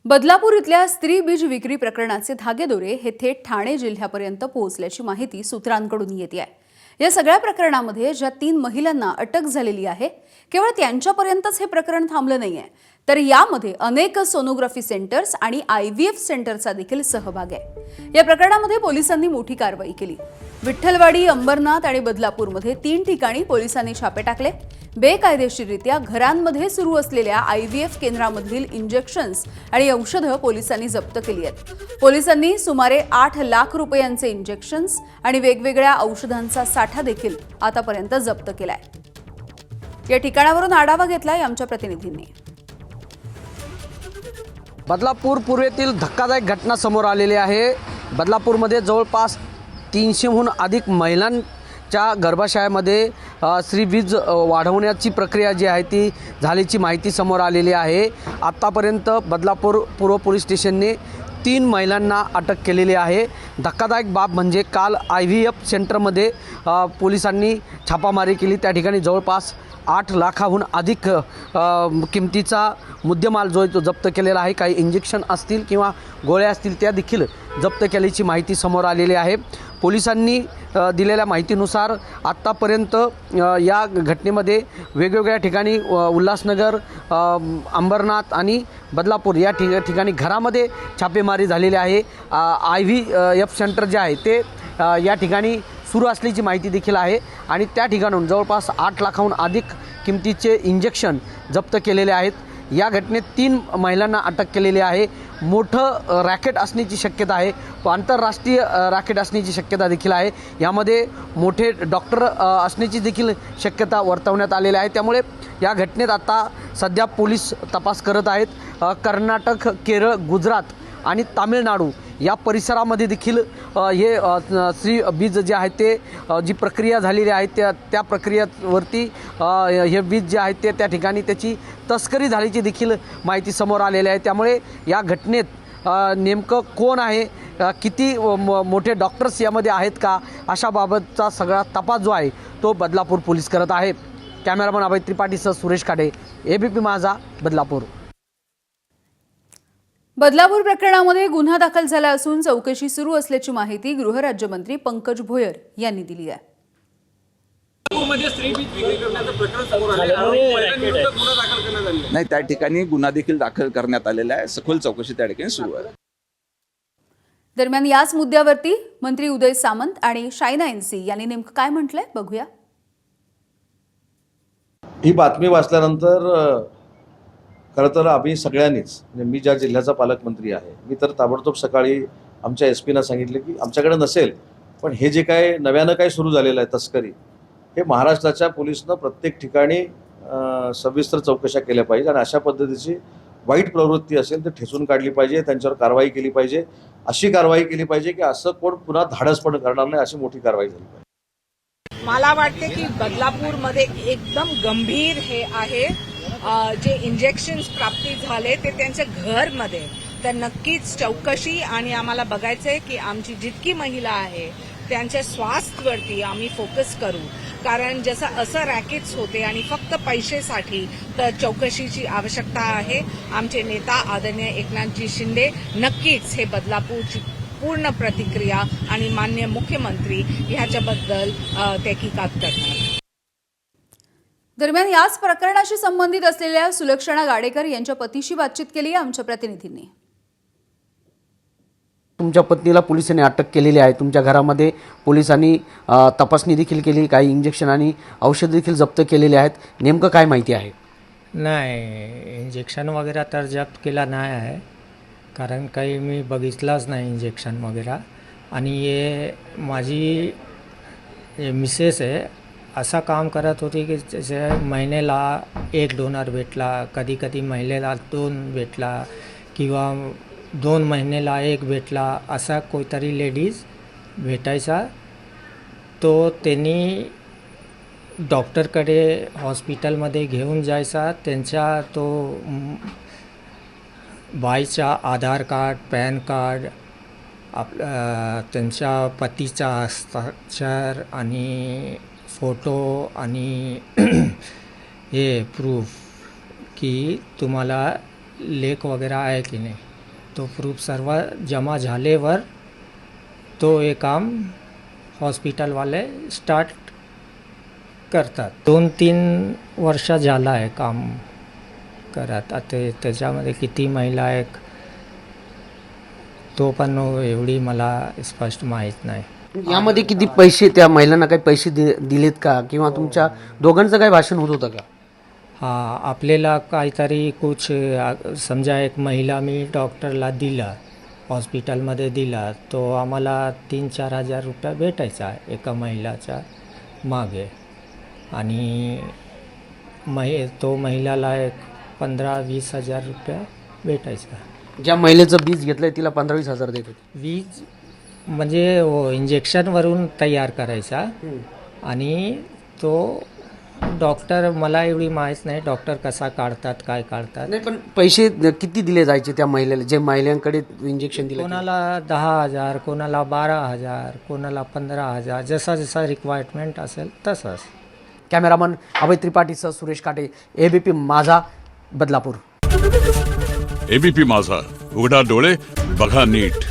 बदलापूर इथल्या स्त्री बीज विक्री प्रकरणाचे धागेदोरे हे थेट ठाणे जिल्ह्यापर्यंत पोहोचल्याची माहिती सूत्रांकडून येते आहे। या सगळ्या प्रकरणामध्ये ज्या 3 महिलांना अटक झालेली आहे, केवळ त्यांच्यापर्यंतच हे प्रकरण थांबलं नाहीये, तर यामध्ये अनेक सोनोग्राफी सेंटर्स आणि IVF सेंटरचा देखील सहभाग आहे। या प्रकरणामध्ये पोलिसांनी मोठी कारवाई केली। विठ्ठलवाडी, अंबरनाथ आणि बदलापूरमध्ये 3 ठिकाणी पोलिसांनी छापे टाकले। बेकायदेशीररित्या घरांमध्ये सुरू असलेल्या IVF केंद्रामधील इंजेक्शन्स आणि औषधं पोलिसांनी जप्त केली आहेत। पोलिसांनी सुमारे 8 लाख रुपयांचे इंजेक्शन्स आणि वेगवेगळ्या औषधांचा साठा देखील आतापर्यंत जप्त केलाय। या ठिकाणावरून आढावा घेतलाय आमच्या प्रतिनिधींनी। बदलापूर पूर्वेतील धक्कादायक घटना समोर आलेली आहे। बदलापूरमध्ये जवळपास 300हून अधिक महिलांच्या गर्भाशयामध्ये स्त्रीबीज वाढवण्याची प्रक्रिया जी आहे ती झाल्याची माहिती समोर आलेली आहे। आत्तापर्यंत बदलापूर पूर्व पोलीस स्टेशनने 3 महिलांना अटक केलेली आहे। धक्कादायक बाब म्हणजे काल IVF सेंटरमध्ये पोलिसांनी छापामारी केली। त्या ठिकाणी जवळपास 8 लाखाहून अधिक किमतीचा मुद्देमाल जो आहे तो जप्त केलेला आहे। काही इंजेक्शन असतील किंवा गोळ्या असतील त्या देखील जप्त केल्याची माहिती समोर आलेली आहे। पोलिसांनी दिलेल्या माहितीनुसार आत्तापर्यंत या घटनेमध्ये वेगवेगळ्या ठिकाणी उल्हासनगर, अंबरनाथ आणि बदलापूर या ठिकाणी घरामध्ये छापेमारी झालेली आहे। IVF सेंटर जे आहे ते या ठिकाणी सुरू असल्याची माहिती देखील आहे आणि त्या ठिकाणून जवळपास 8 लाखाहून अधिक किमतीचे इंजेक्शन जप्त केलेले आहेत। या घटनेत 3 महिलांना अटक केलेली आहे। मोठं रॅकेट असण्याची शक्यता आहे, आंतरराष्ट्रीय रॅकेट असण्याची शक्यता देखील आहे। यामध्ये मोठे डॉक्टर असण्याची देखील शक्यता वर्तवण्यात आलेली आहे। त्यामुळे या घटनेत आता सध्या पोलीस तपास करत आहेत। कर्नाटक, केरळ, गुजरात आणि तामिळनाडू या परिसरामध्ये देखील हे स्त्री बीज जे आहे ते जी प्रक्रिया झालेली आहे त्या प्रक्रियेवरती हे बीज जे आहे ते त्या ठिकाणी त्याची तस्करी झाल्याची देखील माहिती समोर आलेली आहे। त्यामुळे या घटनेत नेमकं कोण आहे, किती मोठे डॉक्टर्स यामध्ये आहेत का, अशा बाबतचा सगळा तपास जो आहे तो बदलापूर पोलीस करत आहे। कॅमेरामन अभय त्रिपाठीसह सुरेश खाडे, ABP माझा, बदलापूर। बदलापूर प्रकरणामध्ये गुन्हा दाखल झाला असून चौकशी सुरू असल्याची माहिती गृहराज्यमंत्री पंकज भोयर यांनी दिली आहे। नाही, त्या ठिकाणी गुन्हा देखील दाखल करण्यात आलेला आहे। सखोल चौकशी त्या ठिकाणी सुरू आहे। दरम्यान याच मुद्द्यावरती मंत्री उदय सामंत आणि शायना NC यांनी नेमकं काय म्हटलंय बघूया। ही बातमी वाचल्यानंतर खरं तर आम्ही सगळ्यांनीच, म्हणजे मी ज्या जिल्ह्याचा पालकमंत्री आहे, मी तर ताबडतोब सकाळी आमच्या SP सांगितले की आमच्याकडे नसेल, पण हे जे काय नव्यानं काय सुरू झालेलं आहे तस्करी, हे महाराष्ट्राच्या पोलिसनं प्रत्येक ठिकाणी सविस्तर चौकशा केल्या पाहिजे आणि अशा पद्धतीची वाईट प्रवृत्ती असेल तर ठेचून काढली पाहिजे, त्यांच्यावर कारवाई केली पाहिजे। अशी कारवाई केली पाहिजे की असं कोण पुन्हा धाडसपण करणार नाही, अशी मोठी कारवाई झाली पाहिजे। मला वाटते की बदलापूरमध्ये एकदम गंभीर हे आहे। जे इंजेक्शन्स प्राप्ती झाले ते त्यांच्या घरमध्ये, तर नक्कीच चौकशी आणि आम्हाला बघायचंय की आमची जितकी महिला आहे त्यांच्या स्वास्थ्यावरती आम्ही फोकस करू, कारण जसं असं रॅकेट्स होते आणि फक्त पैशासाठी, तर चौकशीची आवश्यकता आहे। आमचे नेता आदरणीय एकनाथजी शिंदे नक्कीच हे बदलापूरची पूर्ण प्रतिक्रिया आणि माननीय मुख्यमंत्री ह्याच्याबद्दल तहकीकात करणार। दरम्यान याच प्रकरणाशी संबंधित असलेल्या सुलक्षणा गाडेकर यांच्या पतीशी बातचीत केली आहे आमच्या प्रतिनिधींनी। तुमच्या पत्नीला पोलिसांनी अटक केलेली आहे। तुमच्या घरामध्ये पोलिसांनी तपासणी देखील केली, काही इंजेक्शन आणि औषध देखील जप्त केलेले आहेत। नेमकं काय माहिती आहे? नाही, इंजेक्शन वगैरे तर जप्त केला नाही आहे, कारण काही मी बघितलाच नाही इंजेक्शन वगैरे। आणि हे माझी मिसेस आहे, असा काम करत होती की जसे महिन्याला 1 डोनर भेटला, कधी कधी महिन्याला 2 भेटला किंवा 2 महिन्याला 1 भेटला, असा कोणतरी लेडीज भेटायचा। तो त्यांनी डॉक्टरकडे हॉस्पिटलमध्ये घेऊन जायचा। त्यांच्या तो बाईचा आधार कार्ड, पॅन कार्ड, त्यांच्या पतीचा हस्ताक्षर आणि फोटो आणि हे प्रूफ की तुम्हाला लेख वगैरे आहे की नाही, तो प्रूफ सर्व जमा झाल्यावर तो हे काम हॉस्पिटलवाले स्टार्ट करतात. 2-3 वर्ष झालं आहे काम करत. आता त्याच्यामध्ये किती महिला आहे तो पण एवढी मला स्पष्ट माहीत नाही. यामध्ये किती पैसे, त्या महिलांना काही पैसे दिलेत का, किंवा तुमच्या दोघांचं काही भाषण होत होतं का? हां, आपल्याला काहीतरी कुछ समजा एक महिला मी डॉक्टरला दिला, हॉस्पिटलमध्ये दिला, तो आम्हाला 3-4 हजार रुपये भेटायचा एका महिलाच्या मागे. आणि तो महिलाला एक 15-20 हजार रुपये भेटायचा. ज्या महिलेचं बीज घेतलंय तिला 15-20 हजार देत होते. वीज म्हणजे इंजेक्शनवरून तयार करायचा. आणि तो डॉक्टर, मला एवढी माहीत नाही डॉक्टर कसा काढतात, काय काढतात. नाही, पण पैसे किती दिले जायचे त्या महिलेला, जे महिलांकडे इंजेक्शन दिलं? कोणाला 10,000, कोणाला 12,000, कोणाला 15,000, जसा जसा रिक्वायरमेंट असेल तसंच. कॅमेरामन अभय त्रिपाठीसह सुरेश काटे, एबीपी माझा, बदलापूर. एबीपी माझा, उघडा डोळे बघा नीट.